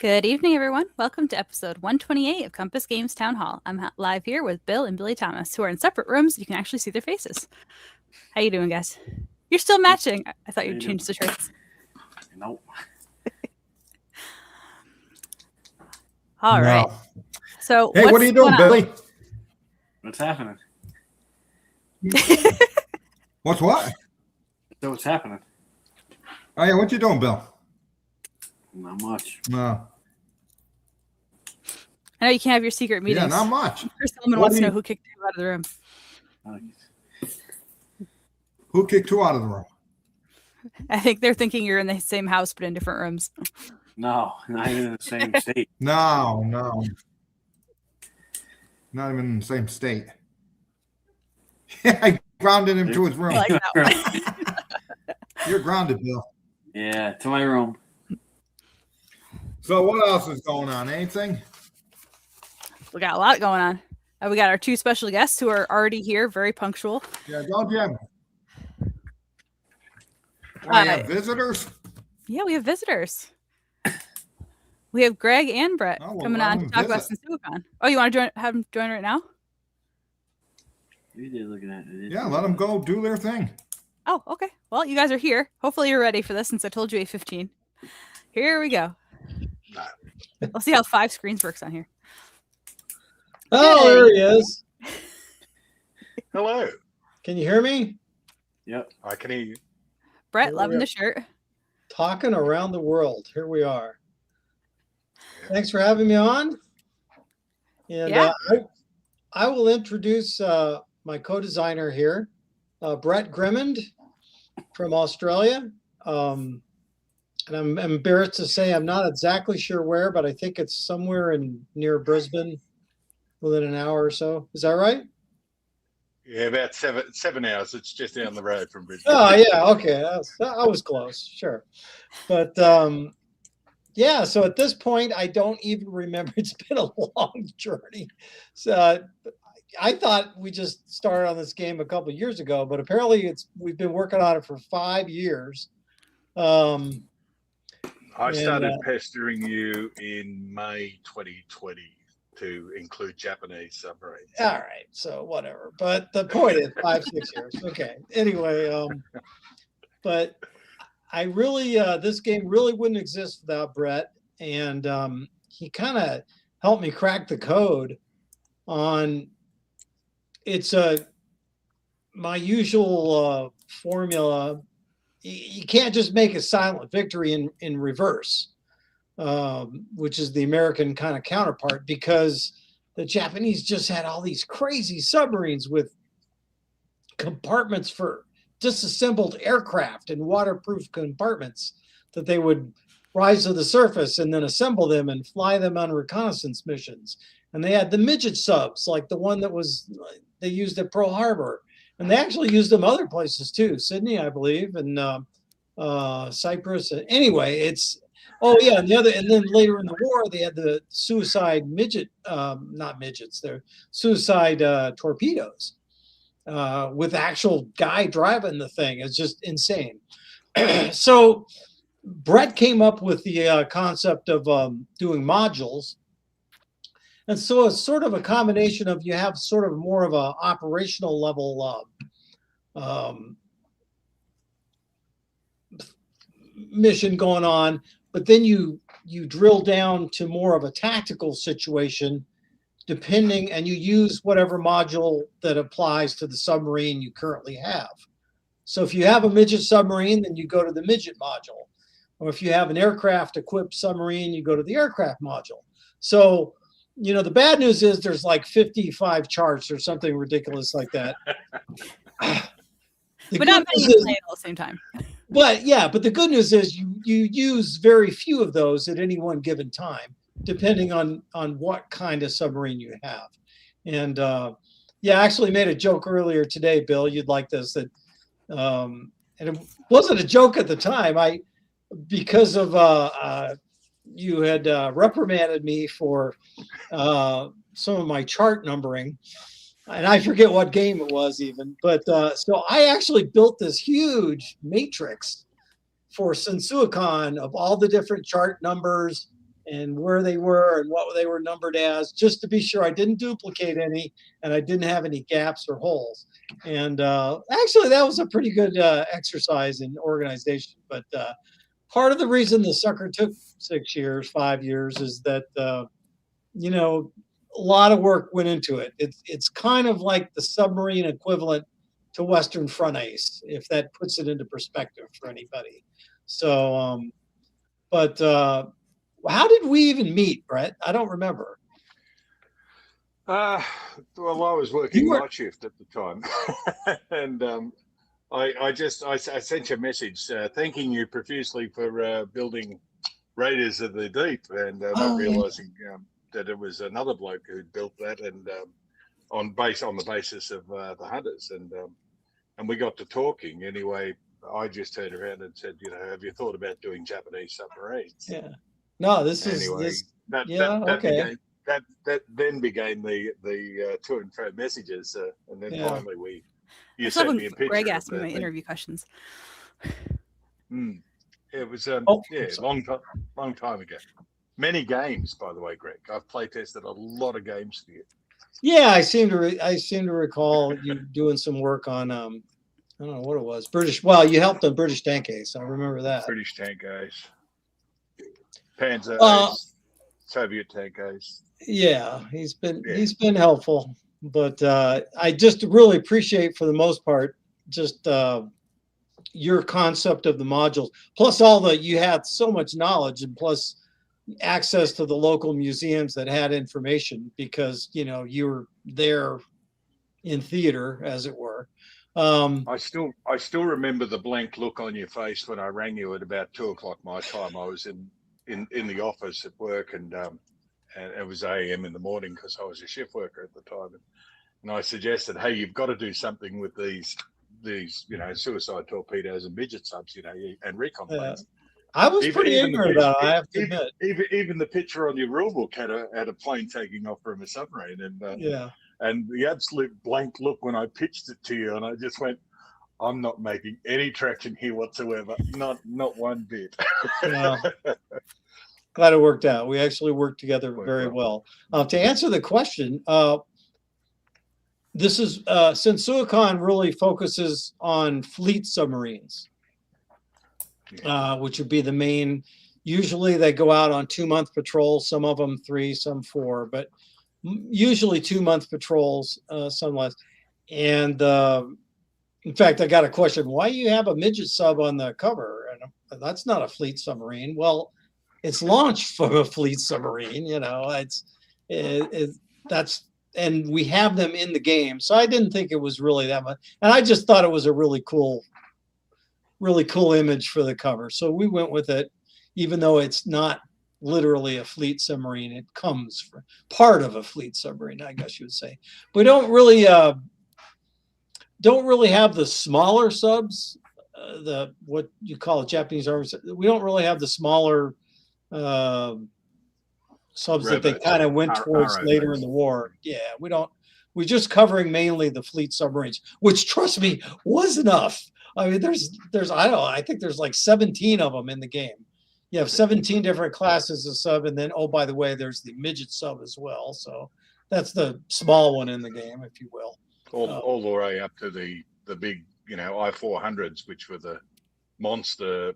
Good evening, everyone. Welcome to episode 128 of Compass Games Town Hall. I'm live here with Bill and Billy Thomas, who are in separate rooms. You can actually see their faces. How you doing, guys? You're still matching. I thought you'd change the shirts. Nope. All right. So, hey, what are you doing, Billy? What's happening? What? So what's happening? Oh, yeah, what you doing, Bill? Not much. No. I know you can't have your secret meetings. Yeah, not much. Chris Solomon wants to know who kicked you out of the room. Who kicked who out of the room? I think they're thinking you're in the same house, but in different rooms. No, not even in the same state. No. Not even in the same state. Yeah, I grounded him to his room. I like that one. You're grounded, Bill. Yeah, to my room. So what else is going on? Anything? We got a lot going on. We got our two special guests who are already here, very punctual. Yeah, don't you have... I have visitors? Yeah, we have visitors. We have Greg and Brett coming on to talk about Sensuikan. Oh, you want to have them join right now? You did looking at it. Yeah, let them go do their thing. Oh, okay. Well, you guys are here. Hopefully you're ready for this since I told you 8:15. Here we go. We'll see how 5 screens works on here. Oh, there he is. Hello. Can you hear me? Yep. I can hear you. Brett, loving the shirt. Talking around the world. Here we are. Thanks for having me on. And I will introduce my co-designer here, Brett Grimmond from Australia. And I'm embarrassed to say I'm not exactly sure where, but I think it's somewhere near Brisbane within an hour or so. Is that right? Yeah, about 7 hours. It's just down the road from Brisbane. Oh, yeah. Okay. I was close. Sure. But yeah, so at this point, I don't even remember. It's been a long journey. So I thought we just started on this game a couple of years ago, but apparently we've been working on it for 5 years. I started pestering you in May 2020 to include Japanese submarines. All right, so whatever. But the point is 5-6 years. Okay. Anyway, but I really this game really wouldn't exist without Brett, and he kind of helped me crack the code on. It's my usual formula. You can't just make a silent victory in reverse, which is the American kind of counterpart, because the Japanese just had all these crazy submarines with compartments for disassembled aircraft and waterproof compartments that they would rise to the surface and then assemble them and fly them on reconnaissance missions. And they had the midget subs, like the one that they used at Pearl Harbor. And they actually used them other places too, Sydney, I believe, and Cyprus. Anyway, and then later in the war, they had the suicide not midgets, they're suicide torpedoes with actual guy driving the thing. It's just insane. So Brett came up with the concept of doing modules. And so it's sort of a combination of, you have sort of more of a operational level mission going on, but then you drill down to more of a tactical situation, and you use whatever module that applies to the submarine you currently have. So if you have a midget submarine, then you go to the midget module. Or if you have an aircraft equipped submarine, you go to the aircraft module. So the bad news is there's like 55 charts or something ridiculous like that. But not many you play at the same time. But the good news is you use very few of those at any one given time, depending on what kind of submarine you have. And I actually made a joke earlier today, Bill. You'd like this, that and it wasn't a joke at the time. Because of you had reprimanded me for some of my chart numbering, and I forget what game it was even, but so I actually built this huge matrix for Sensuikan of all the different chart numbers and where they were and what they were numbered as, just to be sure I didn't duplicate any and I didn't have any gaps or holes. And actually, that was a pretty good exercise in organization. But part of the reason the sucker took 6 years, 5 years, is that a lot of work went into it. It's kind of like the submarine equivalent to Western Front Ice, if that puts it into perspective for anybody. So, but how did we even meet, Brett? I don't remember. Well, I was working night shift at the time, and I sent you a message thanking you profusely for building Raiders of the Deep, and not realizing that it was another bloke who built that, and on the basis of the Hunters, and we got to talking. Anyway, I just turned around and said, have you thought about doing Japanese submarines? Yeah. No, That then became the to and fro messages, and then finally you sent me a picture. Greg asked me my interview questions. It was long time ago. Many games, by the way, Greg. I've play tested a lot of games for you. Yeah, I seem to recall you doing some work on I don't know what it was. British. Well, you helped on British Tank Ace. I remember that. British Tank Ace, Panzer Ace, Soviet Tank Ace. Yeah, he's been helpful, but I just really appreciate, for the most part, just your concept of the modules. Plus, you had so much knowledge, and plus access to the local museums that had information, because you were there in theater, as it were. I still remember the blank look on your face when I rang you at about 2:00 my time. I was in the office at work, and it was AM in the morning because I was a shift worker at the time, and I suggested, hey, you've got to do something with these suicide torpedoes and midget subs, and recon planes. I was pretty ignorant about it, I have to admit. Even the picture on your rule book had a plane taking off from a submarine, and the absolute blank look when I pitched it to you, and I just went, I'm not making any traction here whatsoever, not one bit. Yeah. Glad it worked out. We actually worked together very well. To answer the question, this is Sensuikan really focuses on fleet submarines. Which would be the main. Usually they go out on 2-month patrols, some of them 3, some 4, but usually 2-month patrols, some less. And in fact, I got a question: why do you have a midget sub on the cover? And that's not a fleet submarine. Well, it's launched from a fleet submarine. And we have them in the game, so I didn't think it was really that much. And I just thought it was a really cool image for the cover. So we went with it, even though it's not literally a fleet submarine. It comes from part of a fleet submarine, I guess you would say. We don't really have the smaller subs, what you call Japanese Army. We don't really have the smaller subs that they kind of went towards later in the war. Yeah, we don't. We're just covering mainly the fleet submarines, which, trust me, was enough. I mean, there's I don't know, I think there's like 17 of them in the game. You have 17 different classes of sub, and then, oh, by the way, there's the midget sub as well. So that's the small one in the game, if you will. All the way up to the big, I-400s, which were the monster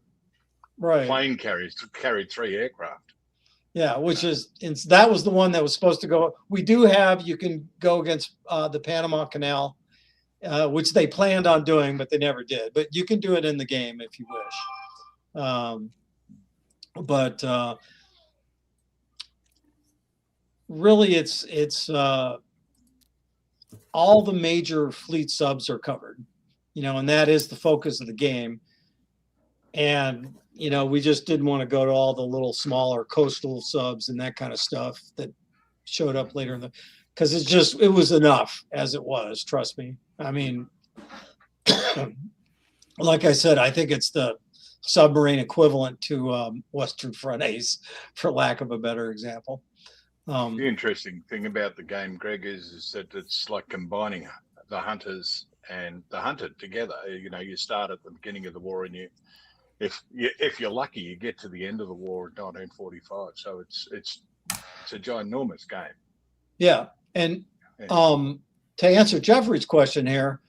plane carriers, carried 3 aircraft. Yeah, that was the one that was supposed to go. We do have, you can go against the Panama Canal, which they planned on doing, but they never did. But you can do it in the game if you wish. But really, it's all the major fleet subs are covered, and that is the focus of the game. And we just didn't want to go to all the little smaller coastal subs and that kind of stuff that showed up later because it was enough as it was. Trust me. I mean, like I said, I think it's the submarine equivalent to Western Front Ace, for lack of a better example. The interesting thing about the game, Greg, is that it's like combining the hunters and the hunted together. You start at the beginning of the war and if you're lucky, you get to the end of the war in 1945. So it's a ginormous game. Yeah, and to answer Jeffrey's question here,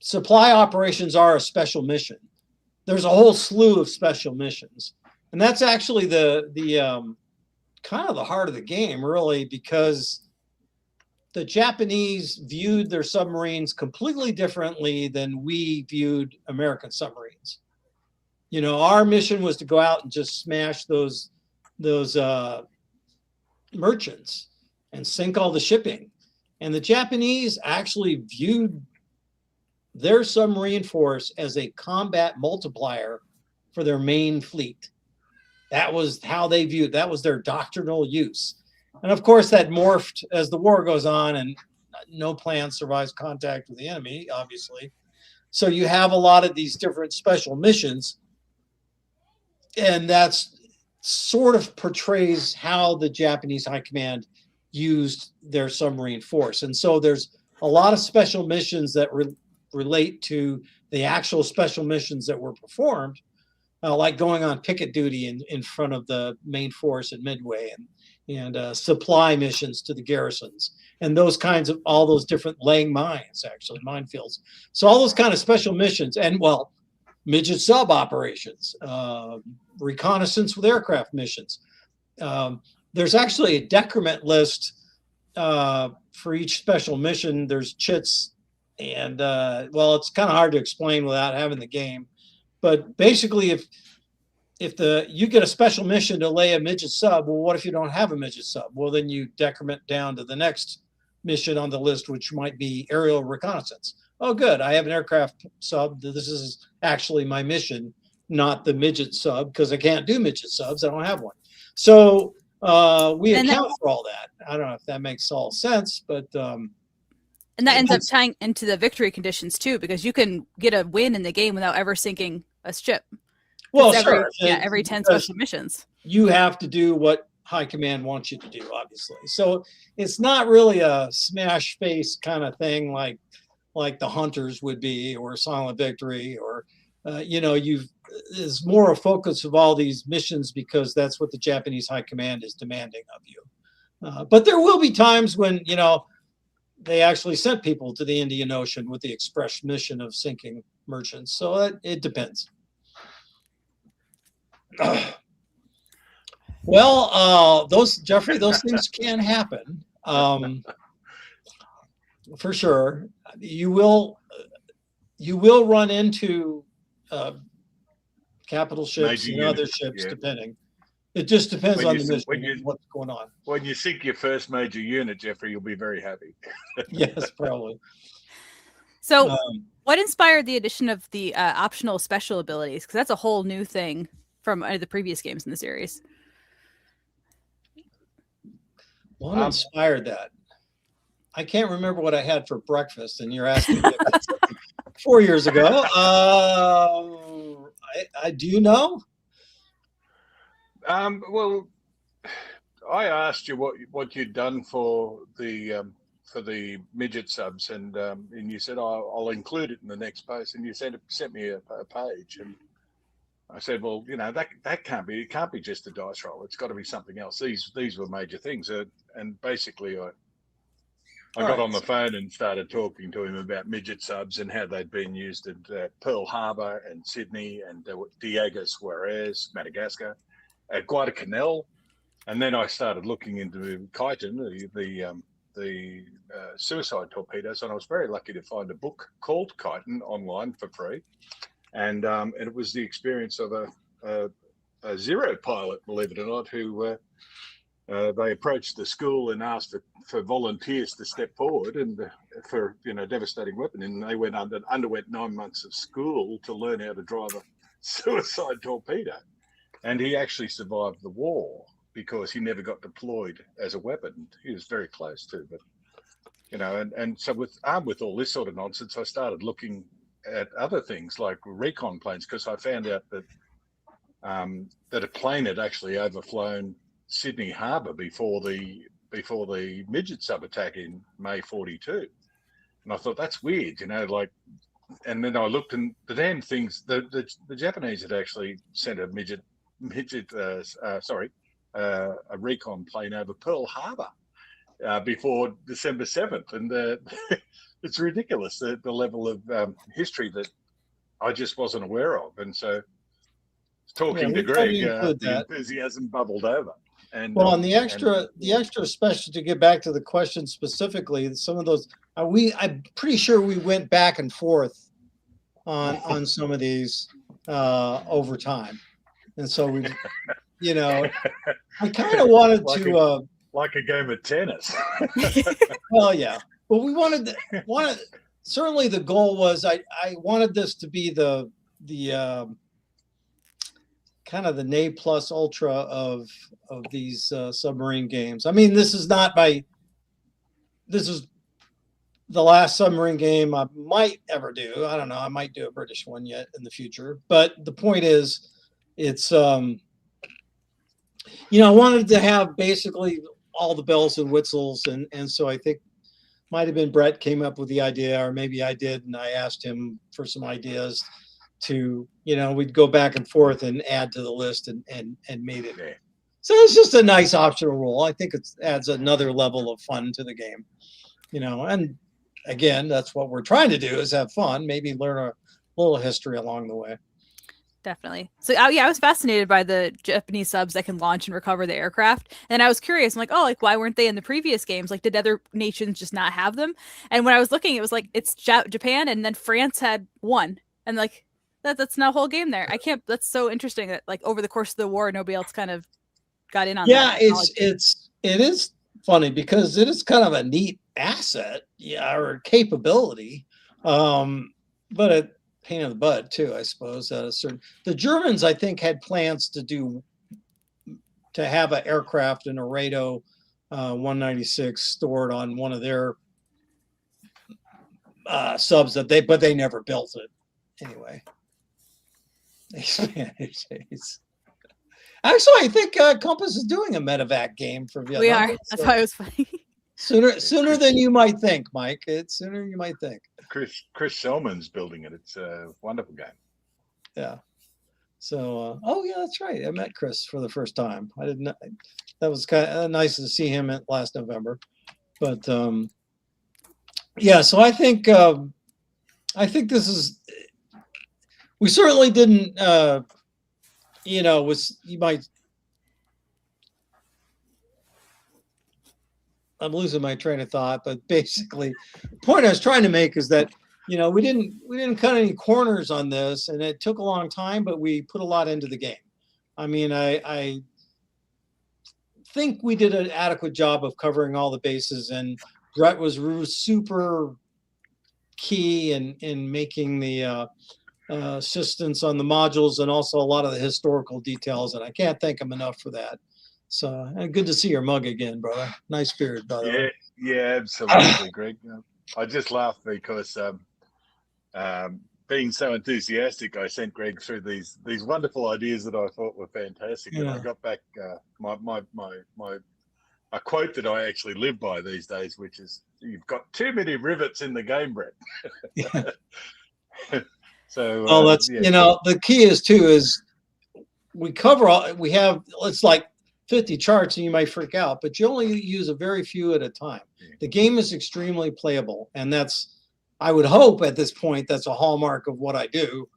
supply operations are a special mission. There's a whole slew of special missions, and that's actually the kind of the heart of the game, really, because the Japanese viewed their submarines completely differently than we viewed American submarines. You know, our mission was to go out and just smash those merchants and sink all the shipping. And the Japanese actually viewed their submarine force as a combat multiplier for their main fleet. That was how they viewed, that was their doctrinal use. And of course that morphed as the war goes on, and no plan survives contact with the enemy, obviously. So you have a lot of these different special missions, and that's sort of portrays how the Japanese High Command used their submarine force. And so there's a lot of special missions that relate to the actual special missions that were performed, like going on picket duty in front of the main force at Midway, and supply missions to the garrisons, and those kinds of, all those different laying mines, actually minefields. So all those kind of special missions, and well, midget sub operations, reconnaissance with aircraft missions. There's actually a decrement list for each special mission. There's chits, and well, it's kind of hard to explain without having the game. But basically, if you get a special mission to lay a midget sub, well, what if you don't have a midget sub? Well, then you decrement down to the next mission on the list, which might be aerial reconnaissance. Oh, good, I have an aircraft sub. This is actually my mission, not the midget sub, because I can't do midget subs. I don't have one. So we account for all that. I don't know if that makes all sense, but and that ends up tying into the victory conditions too, because you can get a win in the game without ever sinking a ship. Well, sure. Every 10 special missions. You have to do what High Command wants you to do, obviously. So it's not really a smash face kind of thing like the Hunters would be, or Silent Victory, or you know, there's more a focus of all these missions because that's what the Japanese High Command is demanding of you. But there will be times when, you know, they actually sent people to the Indian Ocean with the express mission of sinking merchants. So it depends. Well, those things can happen, for sure. You will run into capital ships and other ships, depending. It just depends on the mission and what's going on. When you sink your first major unit, Jeffrey, you'll be very happy. Yes, probably. So, what inspired the addition of the optional special abilities? Because that's a whole new thing from the previous games in the series. What inspired that? I can't remember what I had for breakfast, and you're asking me 4 years ago. I do you know? Well, I asked you what you'd done for the midget subs, and you said, I'll include it in the next post, and you sent me a page, and I said, well, you know, that can't be, it can't be just a dice roll. It's got to be something else. These were major things, and basically I got on the phone and started talking to him about midget subs and how they'd been used at Pearl Harbor and Sydney and Diego Suarez, Madagascar, at Guadalcanal, and then I started looking into Chiton, the suicide torpedoes, and I was very lucky to find a book called Chiton online for free, and it was the experience of a Zero pilot, believe it or not, who they approached the school and asked for volunteers to step forward and for devastating weapon, and they underwent 9 months of school to learn how to drive a suicide torpedo. And he actually survived the war because he never got deployed as a weapon. He was very close to, but and so armed with all this sort of nonsense, I started looking at other things like recon planes, because I found out that that a plane had actually overflown Sydney Harbour before the midget sub attack in May 42, and I thought that's weird. Like then I looked, and the damn things, the Japanese had actually sent a a recon plane over Pearl Harbor before December 7th. And it's ridiculous, the level of history that I just wasn't aware of. And so talking to Greg, the enthusiasm bubbled over. And well, and the extra special, to get back to the question specifically, some of those I'm pretty sure we went back and forth on some of these over time, and so we, I kind of wanted to like a game of tennis. Well, yeah, but we wanted certainly the goal was I wanted this to be the kind of the ne plus ultra of these submarine games. I mean, this is the last submarine game I might ever do. I don't know. I might do a British one yet in the future. But the point is, it's I wanted to have basically all the bells and whistles, and so I think might have been Brett came up with the idea, or maybe I did, and I asked him for some ideas to, we'd go back and forth and add to the list and made it. So it's just a nice optional rule. I think it adds another level of fun to the game, and again, that's what we're trying to do, is have fun, maybe learn a little history along the way. Definitely. So, I was fascinated by the Japanese subs that can launch and recover the aircraft. And I was curious. I'm like, why weren't they in the previous games? Like, did other nations just not have them? And when I was looking, it was like, it's Japan, and then France had one. And like, that's not a whole game there. That's so interesting that like over the course of the war, nobody else kind of got in on that. Yeah, it is funny because it is kind of a neat asset, or capability. But a pain in the butt too, I suppose. The Germans, I think, had plans to have an aircraft in a Rado 196 stored on one of their subs but they never built it anyway. Actually, I think Compass is doing a medevac game for Vietnam. We are. That's why it was funny. Sooner than you might think, Mike. It's sooner than you might think. Chris Selman's building it. It's a wonderful game. Yeah. So, that's right. I met Chris for the first time. I didn't. That was kind of nice to see him last November. But so I think this is. We certainly didn't. You might. I'm losing my train of thought, but basically, the point I was trying to make is that we didn't cut any corners on this, and it took a long time, but we put a lot into the game. I mean, I think we did an adequate job of covering all the bases, and Brett was super key in making the assistance on the modules, and also a lot of the historical details, and I can't thank him enough for that. So good to see your mug again, brother. Nice beard, by the way. Yeah, absolutely, Greg. I just laughed because being so enthusiastic, I sent Greg through these wonderful ideas that I thought were fantastic, and I got back a quote that I actually live by these days, which is, "You've got too many rivets in the game, Brett." Yeah. So that's the key is we cover all. We have it's like 50 charts, and you might freak out, but you only use a very few at a time. The game is extremely playable, and that's, I would hope at this point, that's a hallmark of what I do.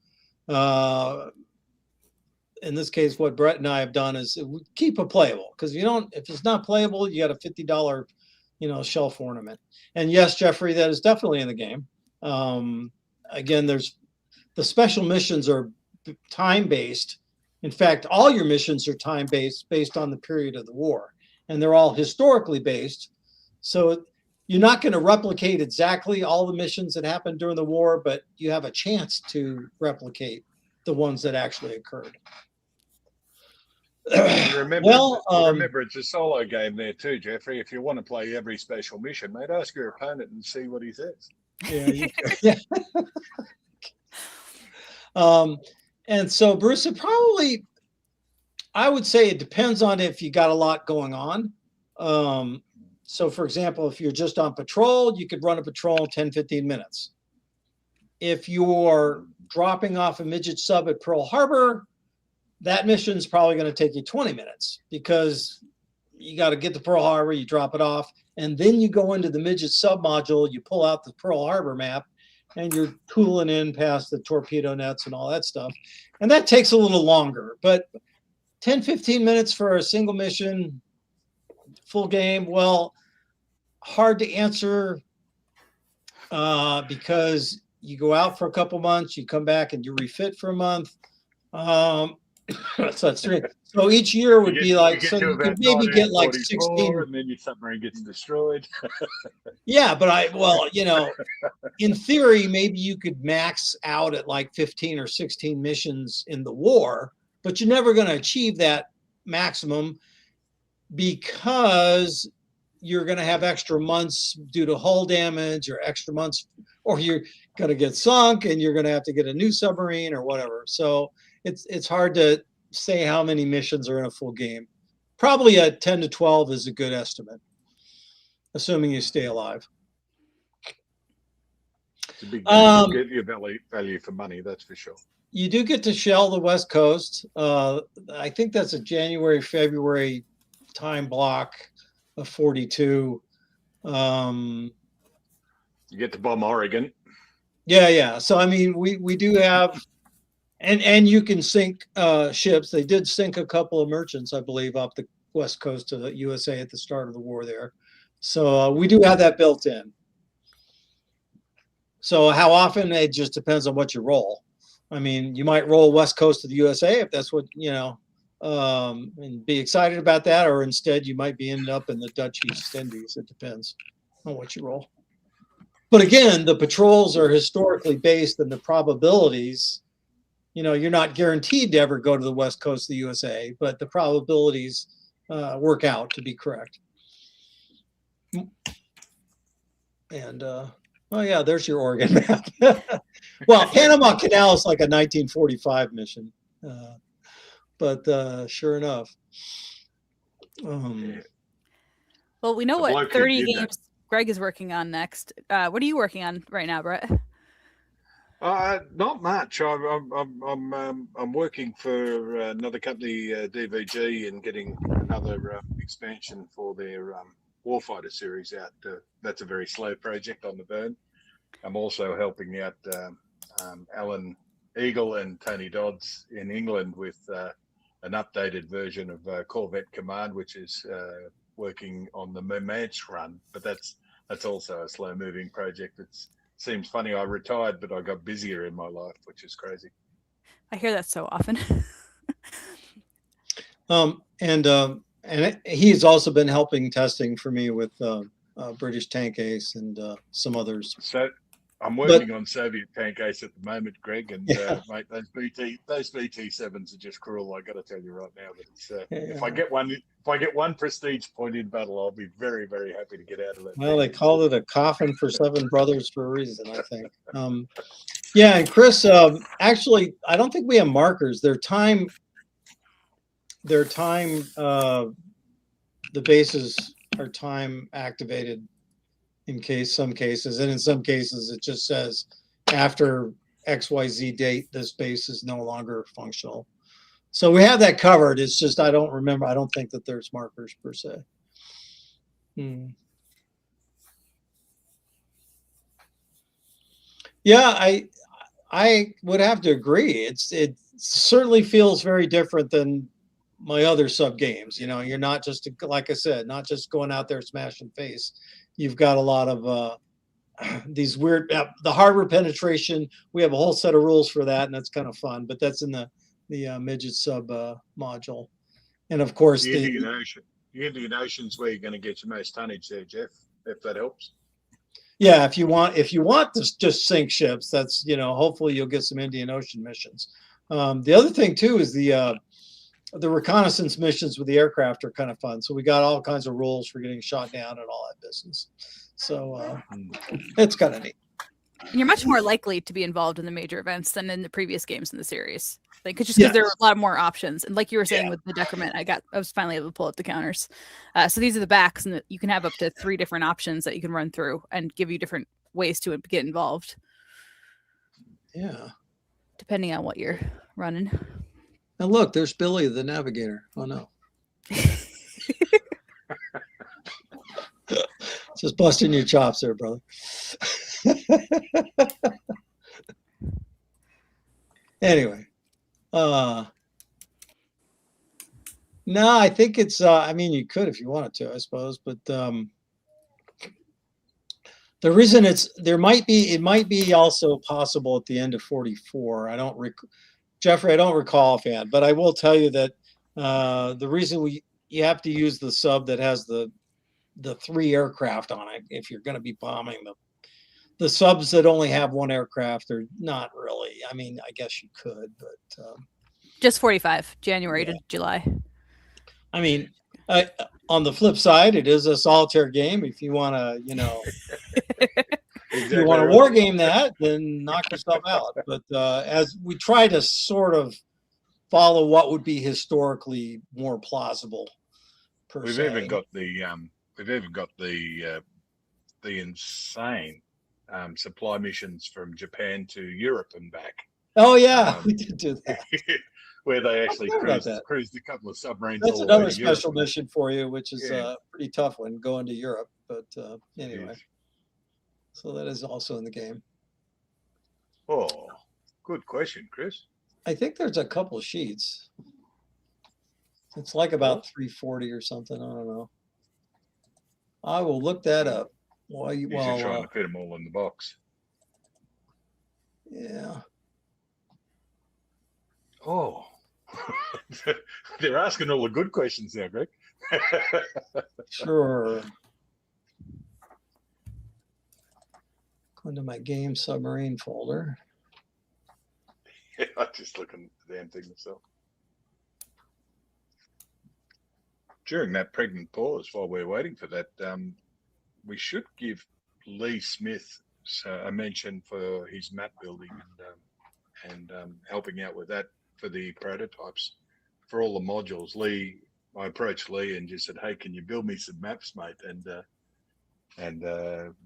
In this case, what Brett and I have done is we keep it playable, because if it's not playable, you got a $50 shelf ornament. And yes, Jeffrey, that is definitely in the game. Again, the special missions are time-based. In fact, all your missions are time-based, based on the period of the war, and they're all historically based. So you're not going to replicate exactly all the missions that happened during the war, but you have a chance to replicate the ones that actually occurred. Remember, it's a solo game there too, Jeffrey. If you want to play every special mission, mate, ask your opponent and see what he says. Yeah. And so, Bruce, I would say it depends on if you got a lot going on. So, for example, if you're just on patrol, you could run a patrol in 10, 15 minutes. if you're dropping off a midget sub at Pearl Harbor, that mission's probably going to take you 20 minutes because you got to get to Pearl Harbor, you drop it off, and then you go into the midget sub module, you pull out the Pearl Harbor map, and you're tooling in past the torpedo nets and all that stuff. And that takes a little longer, but 10, 15 minutes for a single mission, full game, well, hard to answer because you go out for a couple months, you come back and you refit for a month. So that's 3. So each year would be like, so you could maybe get like 16. And then your submarine gets destroyed. Yeah, but in theory, maybe you could max out at like 15 or 16 missions in the war, but you're never going to achieve that maximum because you're going to have extra months due to hull damage or extra months, or you're going to get sunk and you're going to have to get a new submarine or whatever. So it's hard to say how many missions are in a full game. Probably a 10 to 12 is a good estimate, assuming you stay alive. It's a big game. Get your value for money, that's for sure. You do get to shell the West Coast. I think that's a January, February time block of 42. You get to bomb Oregon. Yeah. So, I mean, we do have, and you can sink ships. They did sink a couple of merchants, I believe, off the West Coast of the USA at the start of the war there. So we do have that built in. So how often, it just depends on what you roll. I mean, you might roll West Coast of the USA if that's what, and be excited about that, or instead you might be ending up in the Dutch East Indies. It depends on what you roll. But again, the patrols are historically based in the probabilities. You're not guaranteed to ever go to the West Coast of the USA, but the probabilities work out to be correct. And oh yeah, there's your Oregon map. Well, Panama Canal is like a 1945 mission, but sure enough. Well, we know what 30 games Greg is working on next. What are you working on right now, Brett? Not much. I'm working for another company, DVG, and getting another expansion for their Warfighter series out. That's a very slow project on the burn. I'm also helping out Alan Eagle and Tony Dodds in England with an updated version of Corvette Command, which is working on the Mermanche run. But that's also a slow-moving project. It seems funny. I retired, but I got busier in my life, which is crazy. I hear that so often. And he's also been helping testing for me with British Tank Ace and some others. So I'm working on Soviet Tank Ace at the moment, Greg, and mate, those BT7s are just cruel. I got to tell you right now. But it's, if I get one prestige point in battle, I'll be very, very happy to get out of that. Well, they called it a coffin for 7 brothers for a reason, I think. Yeah, and Chris, actually, I don't think we have markers. The bases are time activated in some cases, and in some cases it just says after XYZ date, this base is no longer functional. So we have that covered. It's just I don't remember. I don't think that there's markers per se. Yeah, I would have to agree. It certainly feels very different than my other sub games. You're not just, like I said, not just going out there smashing face. You've got a lot of these weird, the harbor penetration. We have a whole set of rules for that, and that's kind of fun. But that's in the midget sub module, and of course the Indian Ocean's where you're going to get your most tonnage there, Jeff. If that helps. Yeah, if you want to just sink ships, that's hopefully you'll get some Indian Ocean missions. The other thing too is the reconnaissance missions with the aircraft are kind of fun. So we got all kinds of rules for getting shot down and all that business. So it's kind of neat. And you're much more likely to be involved in the major events than in the previous games in the series. Because there are a lot more options. And like you were saying with the decrement, I was finally able to pull up the counters. So these are the backs, and you can have up to 3 different options that you can run through and give you different ways to get involved. Yeah. depending on what you're running. And look, there's Billy, the navigator. Oh no. Just busting your chops there, brother. Anyway. No, I think it's I mean you could if you wanted to, I suppose, but the reason it might be also possible at the end of 44. Jeffrey, I don't recall offhand, but I will tell you that the reason you have to use the sub that has the 3 aircraft on it if you're going to be bombing the subs that only have 1 aircraft are not really. I mean, I guess you could, but just 45 January to July. I mean, on the flip side, it is a solitaire game. If you want to, if you want to war game that, then knock yourself out. But as we try to sort of follow what would be historically more plausible, we've even got the insane supply missions from Japan to Europe and back. Oh yeah, we did do that. Where they actually cruised a couple of submarines. That's another special mission for you, which is a pretty tough one going to Europe. But anyway, so that is also in the game. Oh, good question, Chris. I think there's a couple sheets. It's like about 340 or something. I don't know. I will look that up while you're trying to fit them all in the box. Yeah. Oh, they're asking all the good questions now, Greg. Sure. Go into my game submarine folder. Yeah, I'm just looking at the damn thing myself. During that pregnant pause, while we're waiting for that, we should give Lee Smith a mention for his map building and helping out with that for the prototypes for all the modules. I approached Lee and just said, "Hey, can you build me some maps, mate?" And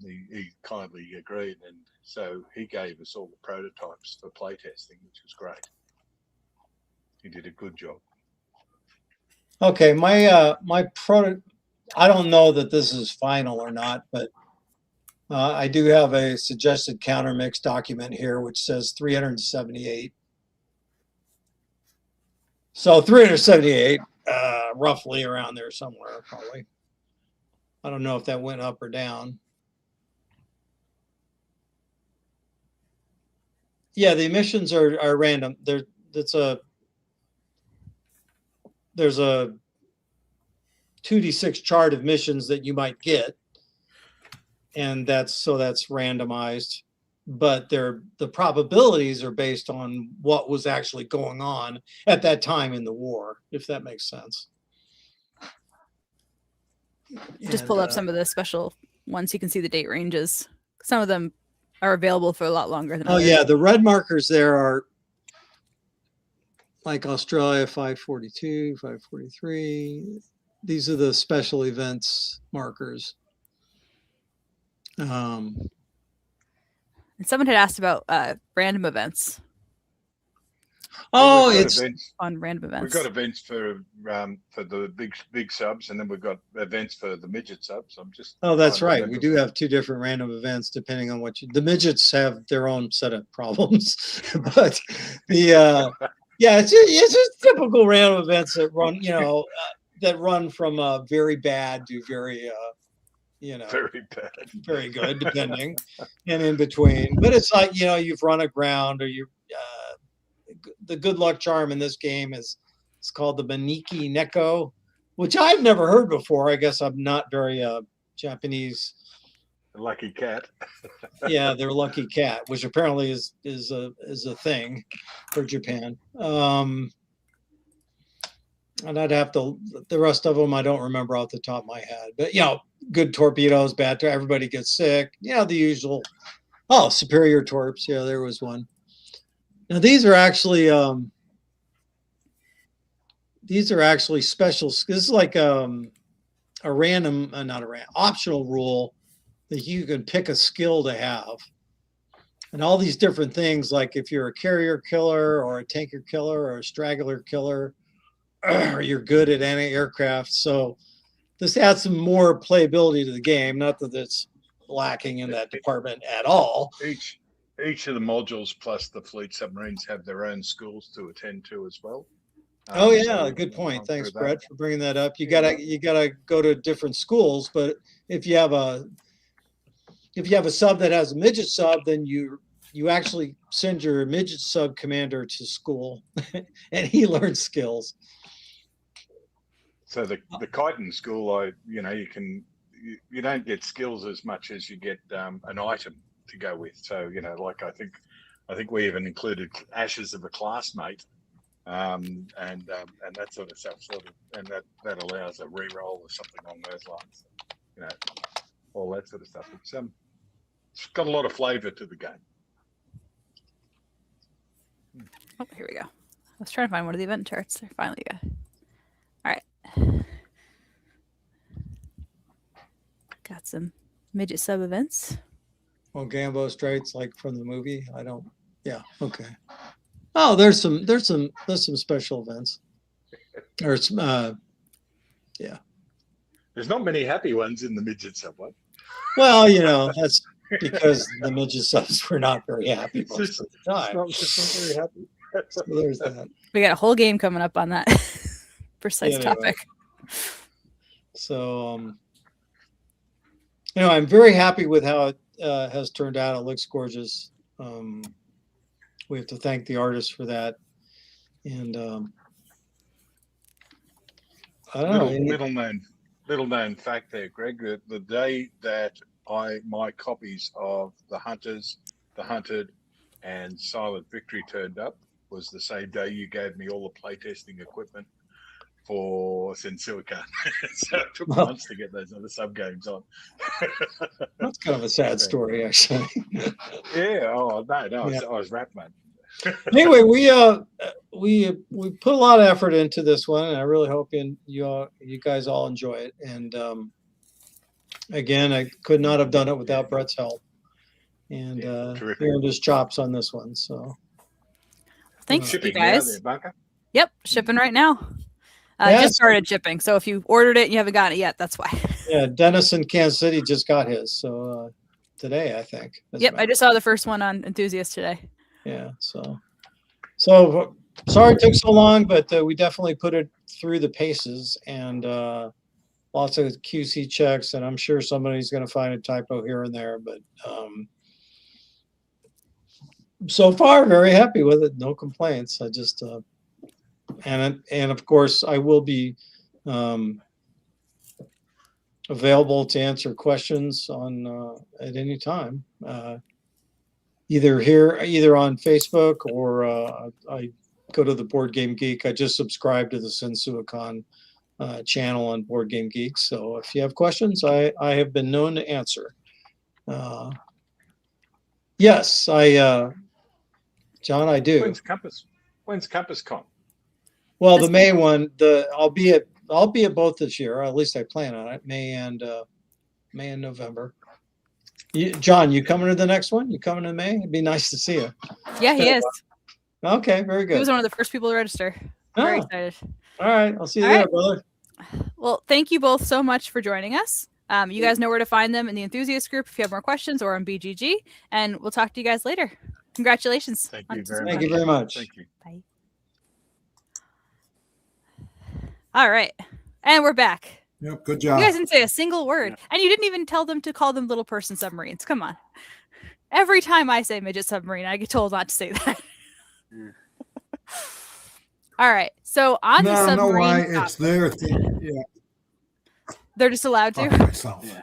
he kindly agreed, and so he gave us all the prototypes for playtesting, which was great. He did a good job. Okay, my I don't know that this is final or not, but I do have a suggested countermix document here, which says 378. So 378, roughly around there somewhere, probably. I don't know if that went up or down. Yeah, the emissions are random. There's a 2d6 chart of missions that you might get, and that's randomized. But the probabilities are based on what was actually going on at that time in the war, if that makes sense. Just pull up some of the special ones. You can see the date ranges. Some of them are available for a lot longer than others. Yeah, the red markers there are like Australia 542, 543. These are the special events markers. And someone had asked about random events. Oh, it's on random events. We've got events for the big subs, and then we've got events for the midget subs. That's right. We do have 2 different random events depending on the midgets have their own set of problems, but it's just typical random events that run, that run from very bad to very very bad, very good, depending, and in between. But it's like, you've run aground, or the good luck charm in this game it's called the Maniki Neko, which I've never heard before. I guess I'm not very Japanese. The lucky cat. Yeah, their lucky cat, which apparently is a thing for Japan. And I'd have to, the rest of them I don't remember off the top of my head. But good torpedoes, bad everybody gets sick. The usual. Oh, superior torps. Yeah, there was one. Now these are actually special. This is like a random, not a random, optional rule that you can pick a skill to have. and all these different things, like if you're a carrier killer or a tanker killer or a straggler killer, or you're good at anti-aircraft. So this adds some more playability to the game. Not that it's lacking in that department at all. Each of the modules plus the fleet submarines have their own schools to attend to as well. Oh yeah, So good point. I'll Thanks, throw Brett, that. for bringing that up. You gotta go to different schools, but if you have a sub that has a midget sub, then you actually send your midget sub commander to school, and he learns skills. So the chitin school, you don't get skills as much as you get an item to go with. So like I think we even included ashes of a classmate, and that sort of stuff. And that allows a re-roll or something along those lines. All that sort of stuff. It's got a lot of flavour to the game. Oh, here we go. I was trying to find one of the event charts. There, finally got it. All right. Got some midget sub events. Well, Gambo Straits, like from the movie. Yeah. Okay. Oh, there's some special events. Or yeah. There's not many happy ones in the midget subway. Well, that's because the midget subs were not very happy most of the time. It's not very happy. So there's that. We got a whole game coming up on that precise Anyway. topic. So, I'm very happy with how it has turned out. It looks gorgeous. We have to thank the artist for that. And I don't know. Little known fact there, Greg. The day that my copies of the Hunters, the Hunted, and Silent Victory turned up was the same day you gave me all the playtesting equipment for Sensuikan. So it took months to get those other sub games on. That's kind of a sad story, actually. Yeah. Oh no, Yeah. I was wrapped, man. Anyway, we put a lot of effort into this one, and I really hope you guys all enjoy it. And again, I could not have done it without Brett's help, and Terrific. he earned his chops on this one. So Thanks, you Shipping guys. now there, Bunker? Yep, shipping right now. Yeah, Just started shipping, so if you ordered it and you haven't gotten it yet, that's why. yeah, Dennis in Kansas City just got his. So today, I think. Yep, I just saw the first one on Enthusiast today. Yeah. So sorry it took so long, but we definitely put it through the paces, and lots of QC checks, and I'm sure somebody's going to find a typo here and there, but so far very happy with it. No complaints. I just and of course I will be available to answer questions on at any time, either on Facebook or I go to the Board Game Geek. I just subscribed to the Sensuikan channel on Board Game Geek. So if you have questions, I have been known to answer. Yes, John, I do. When's Compass Con? Well, the May one, I'll be at both this year, or at least I plan on it. May and November. John, you coming to the next one? You coming to May? It'd be nice to see you. Yeah, he is. Okay, very good. He was one of the first people to register. Very excited. All right, I'll see you All there, right. brother. Well, thank you both so much for joining us. You guys know where to find them in the enthusiast group if you have more questions, or on BGG, and we'll talk to you guys later. Congratulations. Thank you Thank you very much. Thank you. Bye. All right. And we're back. Yep, good job. You guys didn't say a single word. And you didn't even tell them to call them little person submarines. Come on. Every time I say midget submarine, I get told not to say that. Yeah. All right. So on the I don't know submarine why topic, it's their thing. Yeah, they're just allowed talk to. to myself. Yeah.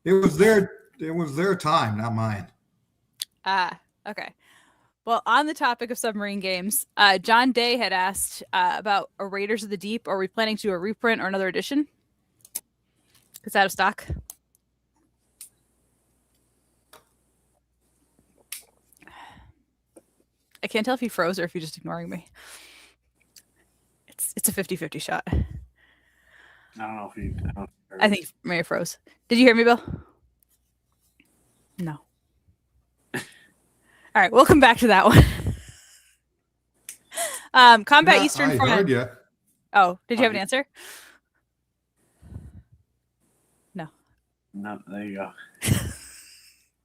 It was their time, not mine. Okay. Well, on the topic of submarine games, John Day had asked about a Raiders of the Deep. Are we planning to do a reprint or another edition? It's out of stock. I can't tell if he froze or if he's just ignoring me. It's a 50-50 shot. I don't know if you. I think he may have froze. Did you hear me, Bill? No. All right, we'll come back to that one. Combat Yeah, Eastern I Front. heard you. Oh, did you have an answer? No, there you go.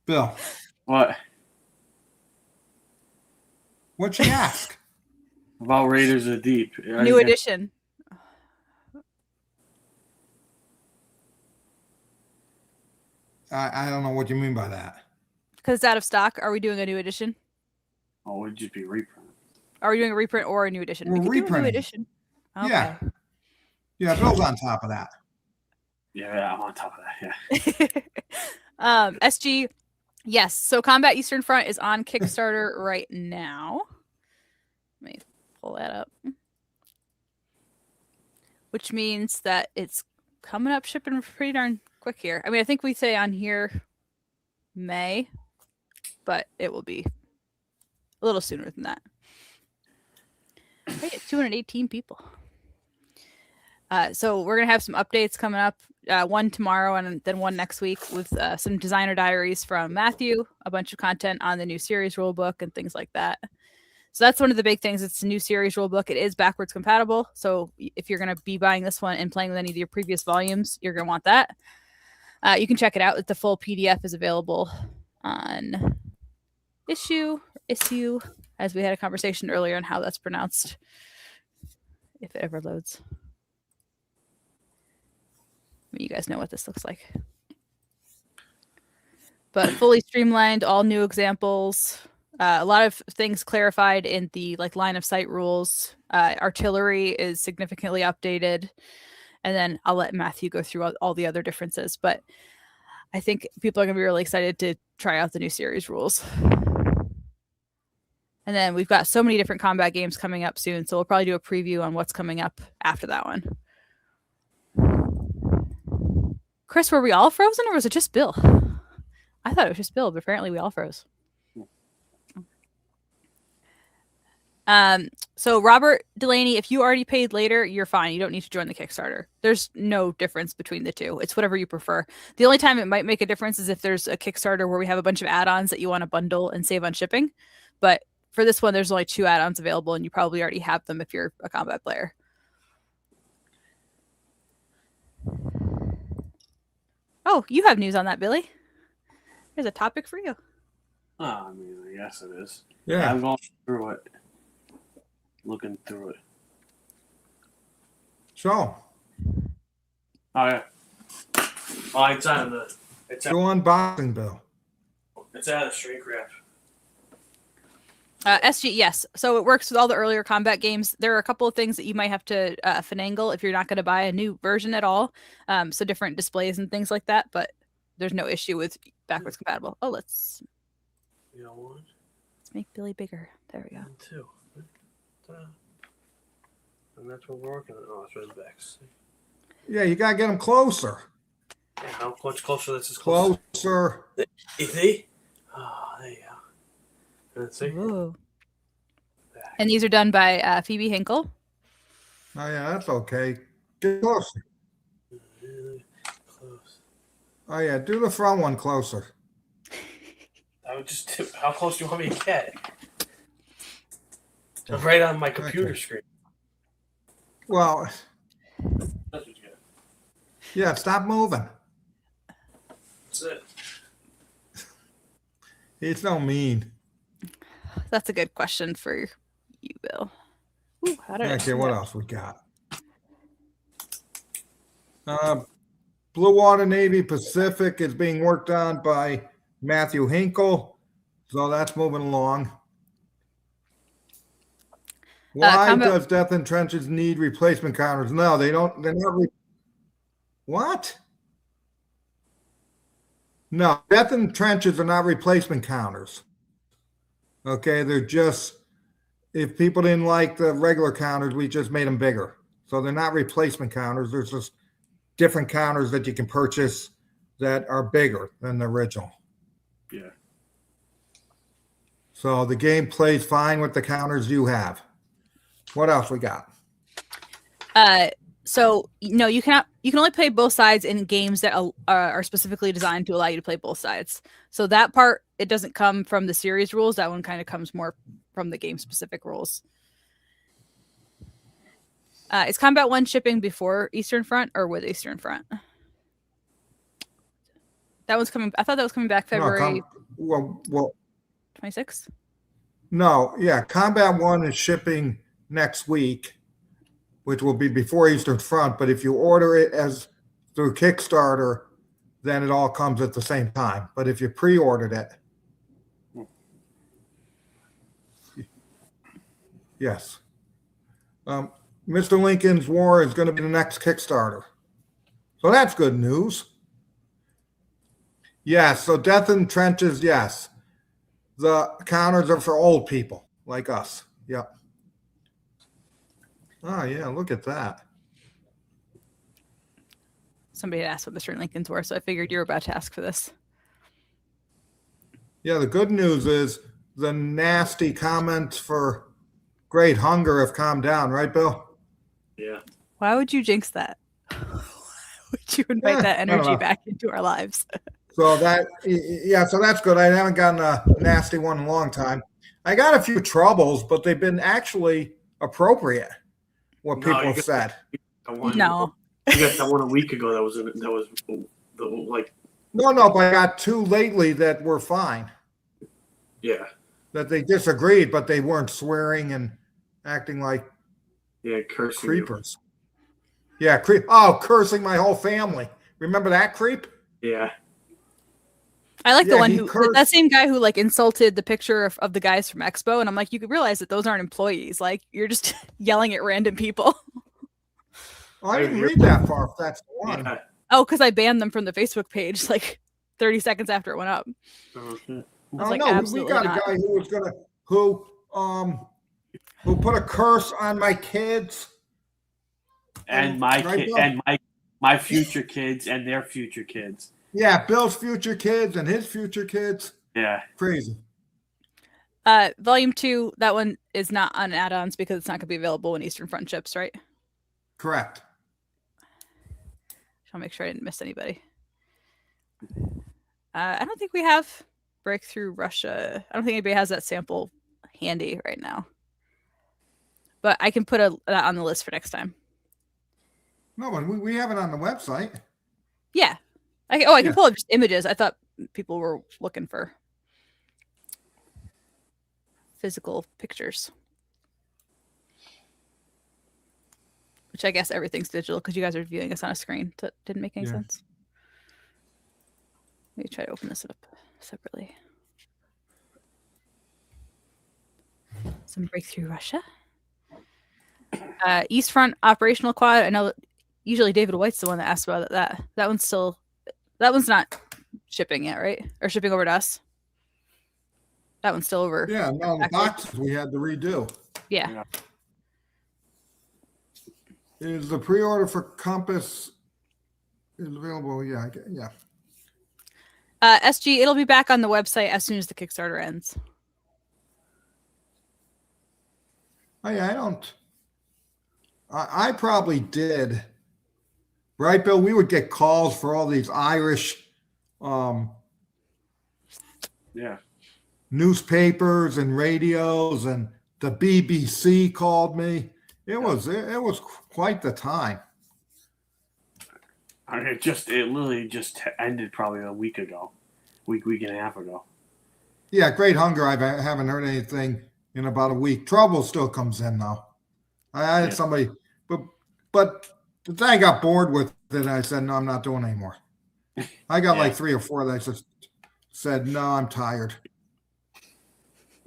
Bill, What what'd she ask? about Raiders of the Deep? New edition. I don't know what you mean by that. Because it's out of stock. Are we doing a new edition? Oh, it would just be reprint. Are we doing a reprint or a new edition? We're We could do a new reprinting. edition. Okay. Yeah. Yeah, Bill's on top of that. Yeah, I'm on top of that. Yeah. SG, yes. So Combat Eastern Front is on Kickstarter right now. Let me pull that up. Which means that it's coming up shipping pretty darn quick here. I mean, I think we say on here May, but it will be a little sooner than that. Right at 218 people. So we're going to have some updates coming up. One tomorrow and then one next week with some designer diaries from Matthew, a bunch of content on the new series rulebook and things like that. So that's one of the big things. It's a new series rulebook. It is backwards compatible. So if you're going to be buying this one and playing with any of your previous volumes, you're going to want that. You can check it out. The full PDF is available on issue, as we had a conversation earlier on how that's pronounced, if it ever loads. You guys know what this looks like. But fully streamlined, all new examples. A lot of things clarified in the line of sight rules. Artillery is significantly updated. And then I'll let Matthew go through all the other differences. But I think people are going to be really excited to try out the new series rules. And then we've got so many different combat games coming up soon. So we'll probably do a preview on what's coming up after that one. Chris, were we all frozen or was it just Bill? I thought it was just Bill, but apparently we all froze. So Robert Delaney, if you already paid later, you're fine. You don't need to join the Kickstarter. There's no difference between the two. It's whatever you prefer. The only time it might make a difference is if there's a Kickstarter where we have a bunch of add-ons that you want to bundle and save on shipping. But for this one, there's only 2 add-ons available, and you probably already have them if you're a combat player. Oh, you have news on that, Billy. Here's a topic for you. Oh, I mean, I guess it is. Yeah. I'm going through it. Looking through it. So, Oh, yeah. Oh, it's out of the... It's go unboxing, Bill. It's out of the shrink wrap. SG, yes. So it works with all the earlier combat games. There are a couple of things that you might have to finagle if you're not going to buy a new version at all. So different displays and things like that, but there's no issue with backwards compatible. Oh, let's make Billy bigger. There we go. 2. And that's what we're working on. Oh, it's right back. Yeah, you got to get them closer. Yeah, how much closer this is Closer. You see? Oh, there you go. Let's see. Ooh. And these are done by Phoebe Hinkle. Oh, yeah, that's okay. Get closer. Really close. Oh, yeah, do the front one closer. I would just tip. How close do you want me to get? I'm right on my computer screen. Well, That's what you get. yeah, stop moving. That's it. It's no mean. That's a good question for you, Bill. Ooh, how did I Okay, do what that? else we got? Blue Water Navy Pacific is being worked on by Matthew Hinkle, so that's moving along. Why does Death in Trenches need replacement counters? No, they don't. They're not. What? No, Death in Trenches are not replacement counters. Okay, they're just, if people didn't like the regular counters, we just made them bigger. So they're not replacement counters. There's just different counters that you can purchase that are bigger than the original. Yeah. So the game plays fine with the counters you have. What else we got? So no, you cannot. You can only play both sides in games that are specifically designed to allow you to play both sides. So that part, it doesn't come from the series rules. That one kind of comes more from the game specific rules. Is Combat 1 shipping before Eastern Front or with Eastern Front? That one's coming. I thought that was coming back February Well, 26th. no, yeah, Combat 1 is shipping next week, which will be before Eastern Front. But if you order it as through Kickstarter, then it all comes at the same time. But if you pre-ordered it, yes. Mr. Lincoln's War is going to be the next Kickstarter. So that's good news. Yes, so Death in Trenches, yes. The counters are for old people like us. Yep. Oh, yeah, look at that. Somebody had asked what Mr. Lincoln's were, so I figured you were about to ask for this. Yeah, the good news is the nasty comments for Great Hunger have calmed down, right, Bill? Yeah. Why would you jinx that? Why would you invite that energy back into our lives? So that, yeah, so that's good. I haven't gotten a nasty one in a long time. I got a few troubles, but they've been actually appropriate. What people have said. No, you got that one a week ago. That was like. No, but I got two lately that were fine. Yeah. That they disagreed, but they weren't swearing and acting like cursing creepers. You. Yeah, cursing my whole family. Remember that creep? Yeah. I like the one who that same guy who like insulted the picture of the guys from Expo, and I'm like, you could realize that those aren't employees. Like you're just yelling at random people. Oh, I didn't read that far. If that's the one. Yeah. Oh, because I banned them from the Facebook page like 30 seconds after it went up. Oh no, we got a guy who was who put a curse on my kids and my kid and my future kids and their future kids. Yeah, Bill's future kids and his future kids. Yeah, crazy. Volume 2, that one is not on add-ons because it's not going to be available when Eastern Front ships, right? Correct. I'll make sure I didn't miss anybody. I don't think we have Breakthrough Russia. I don't think anybody has that sample handy right now. But I can put that on the list for next time. No, but we have it on the website. Yeah. I can pull up just images. I thought people were looking for physical pictures. Which I guess everything's digital because you guys are viewing us on a screen. That didn't make any sense. Let me try to open this up separately. Some Breakthrough Russia. East Front Operational Quad. I know usually David White's the one that asked about that. That one's not shipping yet, right? Or shipping over to us. That one's still over. Yeah, no, the boxes we had to redo. Yeah. Is the pre-order for Compass is available? Yeah. SG, it'll be back on the website as soon as the Kickstarter ends. Oh, yeah, I probably did. Right, Bill? We would get calls for all these Irish newspapers and radios, and the BBC called me. It was quite the time. I mean, it literally just ended probably a week and a half ago. Yeah, Great Hunger. I haven't heard anything in about a week. Trouble still comes in though. I had somebody, but I got bored with it. I said, no, I'm not doing anymore. I got like 3 or 4 that I just said, no, I'm tired.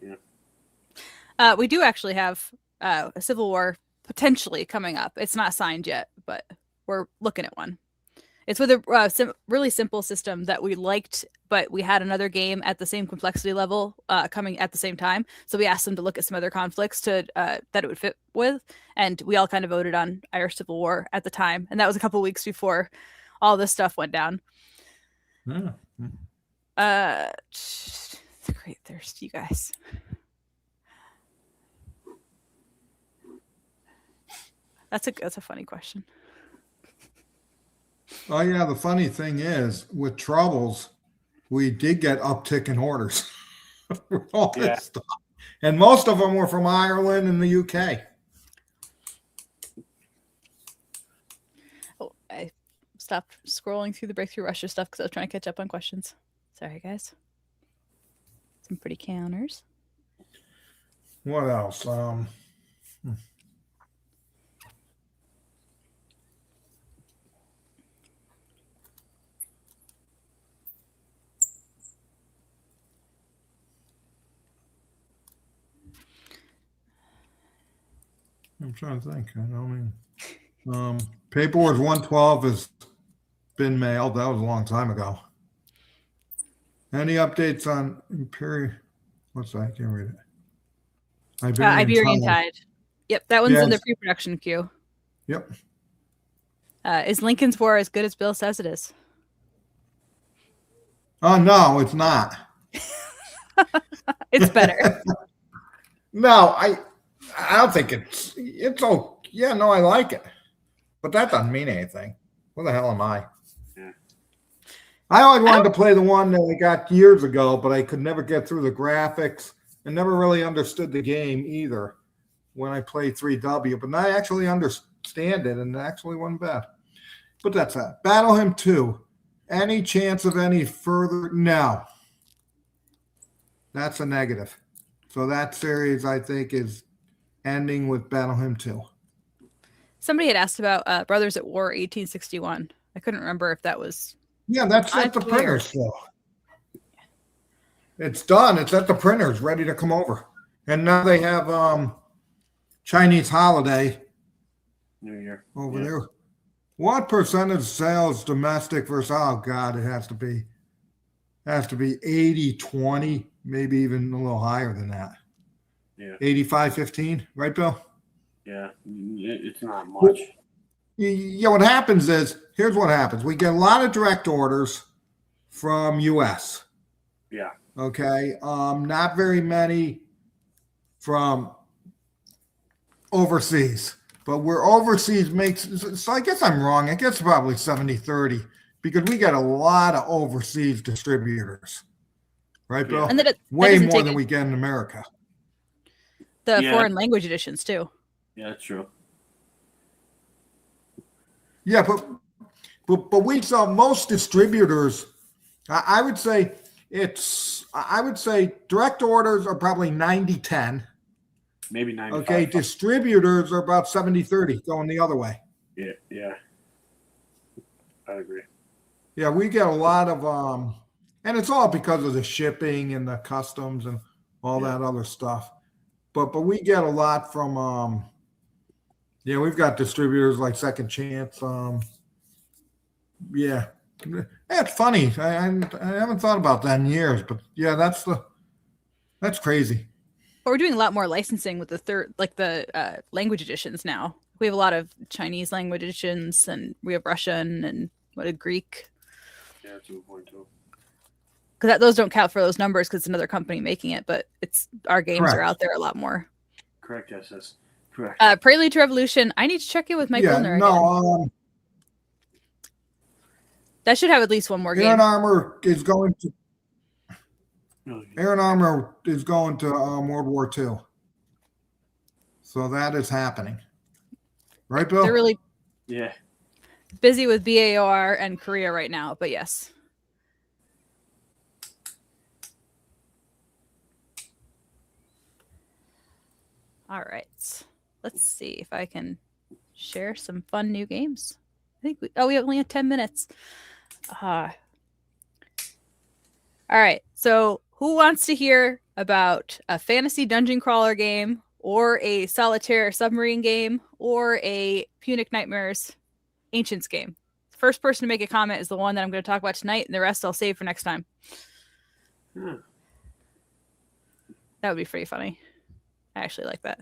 Yeah. We do actually have a Civil War potentially coming up. It's not signed yet, but we're looking at one. It's with a really simple system that we liked, but we had another game at the same complexity level coming at the same time. So we asked them to look at some other conflicts that it would fit with. And we all kind of voted on Irish Civil War at the time. And that was a couple weeks before all this stuff went down. It's a great thirst, you guys. That's a funny question. Oh yeah, the funny thing is, with Troubles, we did get uptick in orders. All Yeah. this stuff. And most of them were from Ireland and the UK. Oh, I stopped scrolling through the Breakthrough Russia stuff because I was trying to catch up on questions. Sorry, guys. Some pretty counters. What else? I'm trying to think. I mean, Paperwars 112 has been mailed. That was a long time ago. Any updates on Imperial? What's that? I can't read it. Iberian Tide. Yep, that one's in the Yes. pre-production queue. Yep. Is Lincoln's War as good as Bill says it is? Oh no, it's not. It's better. No, I don't think it's okay. Yeah, no, I like it, but that doesn't mean anything. What the hell am I? Yeah. I always wanted to play the one that I got years ago, but I could never get through the graphics and never really understood the game either when I played 3W. But now I actually understand it, and it actually wasn't bad. But that's that. Battle Hymn 2. Any chance of any further? No. That's a negative. So that series, I think, is ending with Battle Hymn 2. Somebody had asked about Brothers at War 1861. I couldn't remember if that was... Yeah, that's at the printer still. It's done. It's at the printers, ready to come over. And now they have Chinese holiday New Year over there. What percentage sales domestic versus, oh God, it has to be 80-20, maybe even a little higher than that. Yeah. 85-15, right, Bill? Yeah, it's not much. Yeah, what happens is, here's what happens. We get a lot of direct orders from US. Yeah. Okay. Not very many from overseas. But where overseas makes, so I guess I'm wrong. I guess probably 70-30 because we got a lot of overseas distributors. Right, Bill? And that way more than we get in America. The foreign language editions, too. Yeah, that's true. Yeah, but we saw most distributors. I would say direct orders are probably 90-10. Maybe 95. Okay, distributors are about 70-30 going the other way. Yeah. I agree. Yeah, we get a lot of and it's all because of the shipping and the customs and all that other stuff. But we get a lot from we've got distributors like Second Chance. It's funny. I haven't thought about that in years, but yeah, that's crazy. But we're doing a lot more licensing with the language editions now. We have a lot of Chinese language editions, and we have Russian and Greek. Yeah, that's a good point too. Because those don't count for those numbers because it's another company making it, but our games are out there a lot more. Correct. Yes. Correct. Prelude to Revolution. I need to check in with Mike Wilner again. That should have at least one more game. Iron Armor is going to World War II. So that is happening. Right, Bill? They're really Yeah. busy with BAR and Korea right now, but yes. All right. Let's see if I can share some fun new games. I think we only have 10 minutes. All right. So who wants to hear about a fantasy dungeon crawler game or a solitaire submarine game or a Punic Nightmares Ancients game? The first person to make a comment is the one that I'm going to talk about tonight, and the rest I'll save for next time. That would be pretty funny. I actually like that.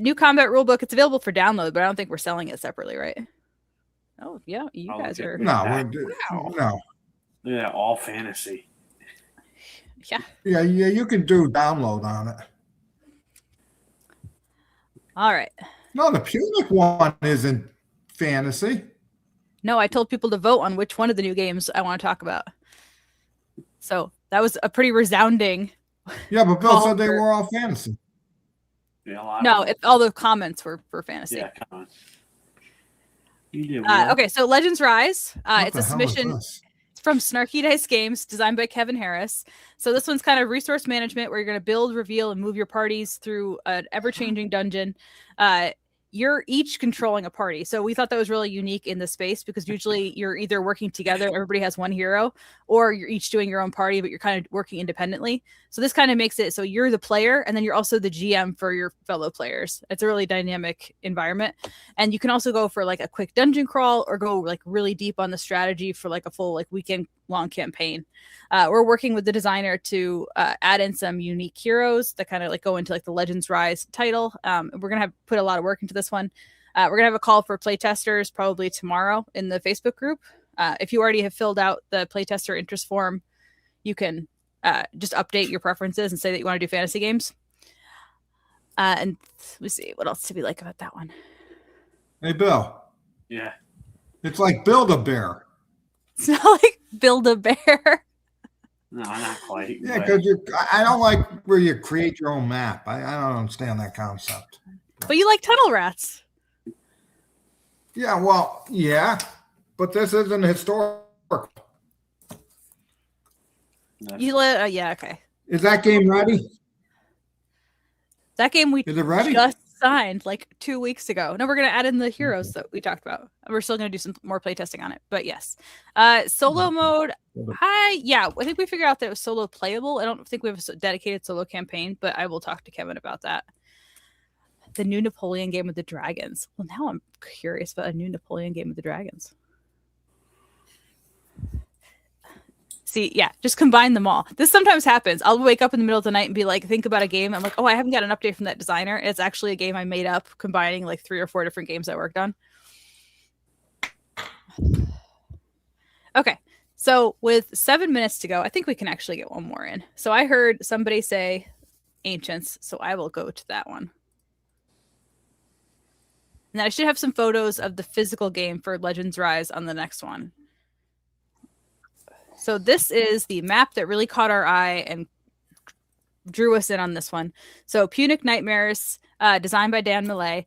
New combat rulebook. It's available for download, but I don't think we're selling it separately, right? Oh, yeah. You guys are... No. Yeah, all fantasy. Yeah. Yeah, you can do download on it. All right. No, the Punic one isn't fantasy. No, I told people to vote on which one of the new games I want to talk about. So that was a pretty resounding. Yeah, but Bill said they were all fantasy. Yeah, no, all the comments were for fantasy. Yeah, come on. You did okay, so Legends Rise. It's a the hell is submission. this? It's from Snarky Dice Games, designed by Kevin Harris. So this one's kind of resource management, where you're going to build, reveal, and move your parties through an ever-changing dungeon. You're each controlling a party. So we thought that was really unique in the space, because usually you're either working together, everybody has one hero, or you're each doing your own party, but you're kind of working independently. So this kind of makes it so you're the player, and then you're also the GM for your fellow players. It's a really dynamic environment. And you can also go for like a quick dungeon crawl, or go like really deep on the strategy for like a full like weekend long campaign. We're working with the designer to add in some unique heroes that kind of like go into like the Legends Rise title. We're gonna have put a lot of work into this one. We're gonna have a call for playtesters probably tomorrow in the Facebook group. If you already have filled out the playtester interest form, you can just update your preferences and say that you want to do fantasy games. And let's see, what else do we like about that one? Hey, Bill. Yeah. It's like Build-A-Bear. It's not like Build-A-Bear. No, not quite. Yeah, because I don't like where you create your own map. I don't understand that concept. But you like Tunnel Rats. Yeah, well, yeah, but this isn't historical. You let, yeah, okay. Is that game ready? That game we Is it ready? just signed like 2 weeks ago. No, we're gonna add in the heroes that we talked about. We're still gonna do some more playtesting on it, but yes. Solo mode. I think we figured out that it was solo playable. I don't think we have a dedicated solo campaign, but I will talk to Kevin about that. The new Napoleon game with the dragons. Well, now I'm curious about a new Napoleon game with the dragons. See, yeah, just combine them all. This sometimes happens. I'll wake up in the middle of the night and be like, think about a game. I'm like, oh, I haven't got an update from that designer. It's actually a game I made up, combining like 3 or 4 different games I worked on. Okay, so with 7 minutes to go, I think we can actually get one more in. So I heard somebody say Ancients, so I will go to that one. And I should have some photos of the physical game for Legends Rise on the next one. So this is the map that really caught our eye and drew us in on this one. So Punic Nightmares, designed by Dan Millay.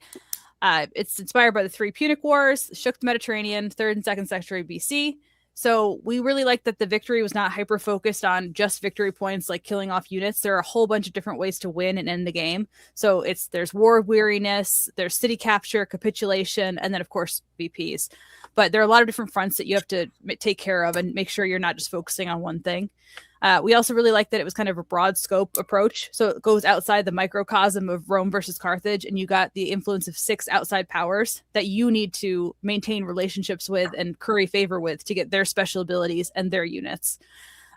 It's inspired by the 3 Punic Wars, shook the Mediterranean, 3rd and 2nd century BC. So we really like that the victory was not hyper-focused on just victory points like killing off units. There are a whole bunch of different ways to win and end the game. So there's war weariness, there's city capture, capitulation, and then, of course, VPs. But there are a lot of different fronts that you have to take care of and make sure you're not just focusing on one thing. We also really like that it was kind of a broad scope approach. So it goes outside the microcosm of Rome versus Carthage, and you got the influence of 6 outside powers that you need to maintain relationships with and curry favor with to get their special abilities and their units.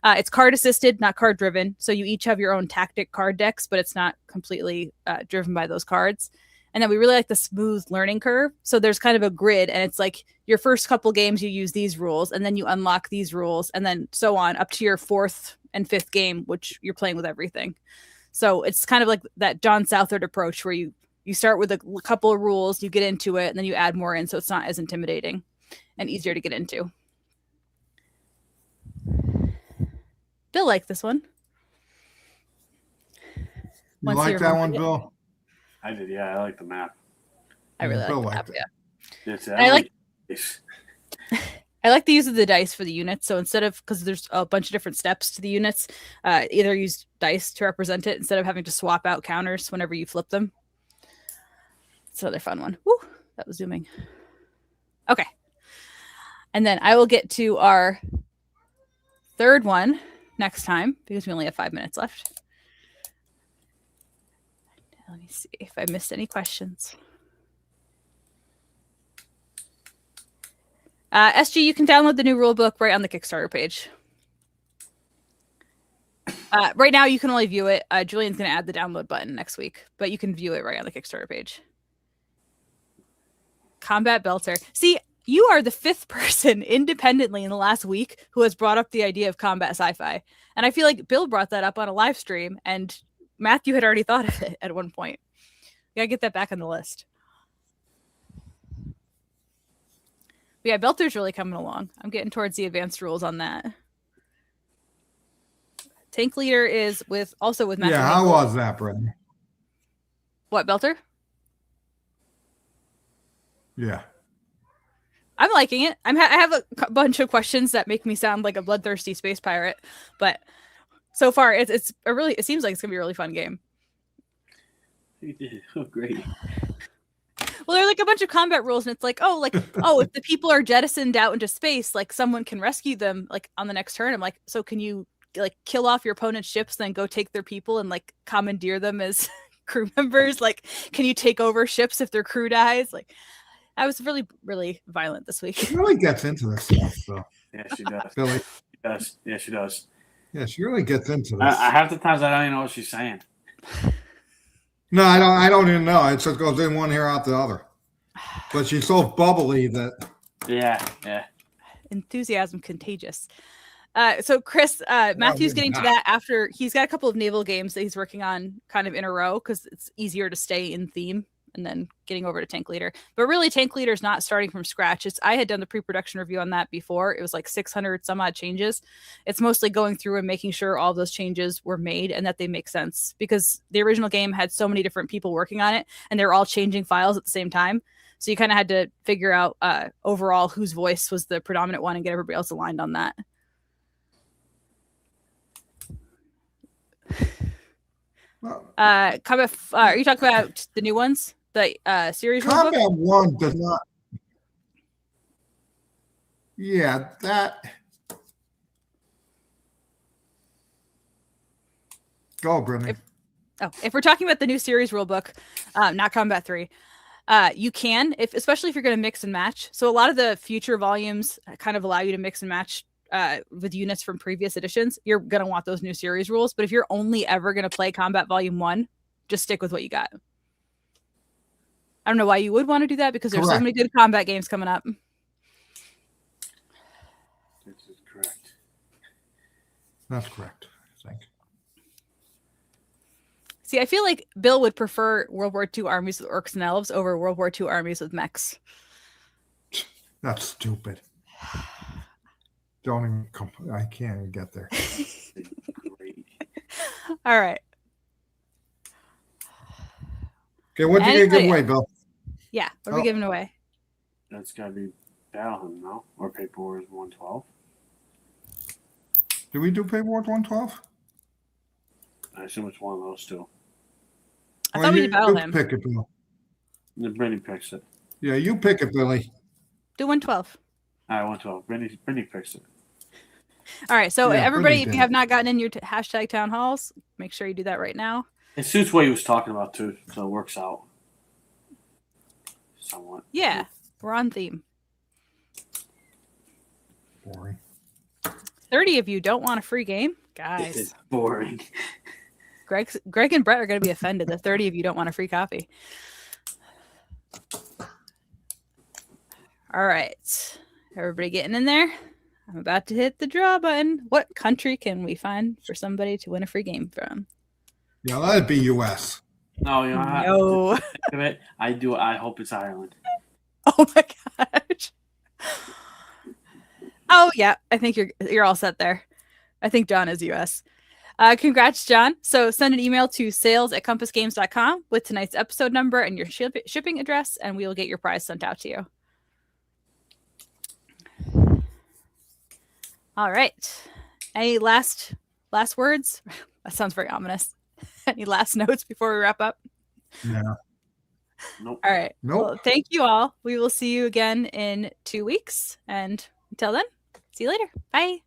It's card assisted, not card driven. So you each have your own tactic card decks, but it's not completely driven by those cards. And then we really like the smooth learning curve. So there's kind of a grid, and it's like your first couple games, you use these rules, and then you unlock these rules, and then so on up to your 4th and 5th game, which you're playing with everything. So it's kind of like that John Southard approach where you start with a couple of rules, you get into it, and then you add more in, so it's not as intimidating and easier to get into. Bill liked this one. You like that one, Bill? I did, yeah. I like the map. I really like the map, yeah. I like the use of the dice for the units. So instead of, because there's a bunch of different steps to the units, either use dice to represent it instead of having to swap out counters whenever you flip them. It's another fun one. Woo, that was zooming. Okay. And then I will get to our 3rd one next time because we only have 5 minutes left. Let me see if I missed any questions. SG, you can download the new rulebook right on the Kickstarter page. Right now, you can only view it. Julian's going to add the download button next week, but you can view it right on the Kickstarter page. Combat Belter. See, you are the 5th person independently in the last week who has brought up the idea of combat sci-fi. And I feel like Bill brought that up on a live stream, and Matthew had already thought of it at one point. We gotta get that back on the list. But yeah, Belter's really coming along. I'm getting towards the advanced rules on that. Tank Leader is with Matthew. Yeah, how was that, Brittany? What, Belter? Yeah. I'm liking it. I have a bunch of questions that make me sound like a bloodthirsty space pirate, but so far it seems like it's gonna be a really fun game. You did. Oh, great. Well, there are like a bunch of combat rules, and it's like, if the people are jettisoned out into space, like someone can rescue them like on the next turn. I'm like, so can you like kill off your opponent's ships, then go take their people and like commandeer them as crew members? Like, can you take over ships if their crew dies? Like, I was really, really violent this week. She really gets into this stuff, though. Yeah, she does. Billy. She does. Yeah, she does. Yeah, she really gets into this. Half the times I don't even know what she's saying. No, I don't even know. It just goes in one ear out the other. But she's so bubbly that. Yeah. Enthusiasm contagious. So Chris, Matthew's getting to that after he's got a couple of naval games that he's working on kind of in a row because it's easier to stay in theme and then getting over to Tank Leader. But really, Tank Leader is not starting from scratch. I had done the pre-production review on that before. It was like 600 some odd changes. It's mostly going through and making sure all those changes were made and that they make sense, because the original game had so many different people working on it and they were all changing files at the same time. So you kind of had to figure out overall whose voice was the predominant one and get everybody else aligned on that. Combat. Are you talking about the new ones? The series Combat rulebook? 1 does not. Yeah, that. Go, Brittany. If we're talking about the new series rulebook, not Combat 3, you can, especially if you're going to mix and match. So a lot of the future volumes kind of allow you to mix and match with units from previous editions. You're going to want those new series rules. But if you're only ever going to play Combat Volume 1, just stick with what you got. I don't know why you would want to do that, because there's so many good combat games coming up. This is correct. That's correct, I think. See, I feel like Bill would prefer World War II armies with orcs and elves over World War II armies with mechs. That's stupid. Don't even come. I can't even get there. All right. Okay, what did you give away, Bill? Yeah, what are we giving away? That's got to be Battlehunt, no? Or Paper Wars 112. Did we do Paper Wars 112? I assume it's one of those two. I thought we did Battlehunt. Pick it, Bill. Brittany picks it. Yeah, you pick it, Billy. Do 112. All right, 112. Brittany picks it. All right, so everybody, if you did. have not gotten in your hashtag town halls, make sure you do that right now. It suits what he was talking about, too, so it works out. Somewhat. Yeah, we're on theme. Boring. 30 of you don't want a free game? It Guys. is boring. Greg and Brett are going to be offended that 30 of you don't want a free copy. All right. Everybody getting in there? I'm about to hit the draw button. What country can we find for somebody to win a free game from? Yeah, that'd be U.S. No, you know how No. to think of it? I hope it's Ireland. Oh my gosh. Oh yeah, I think you're all set there. I think John is US. Congrats, John. So send an email to sales@compassgames.com with tonight's episode number and your shipping address, and we will get your prize sent out to you. All right. Any last words? That sounds very ominous. Any last notes before we wrap up? Yeah. Nope. All right. Nope. Well, thank you all. We will see you again in 2 weeks. And until then, see you later. Bye.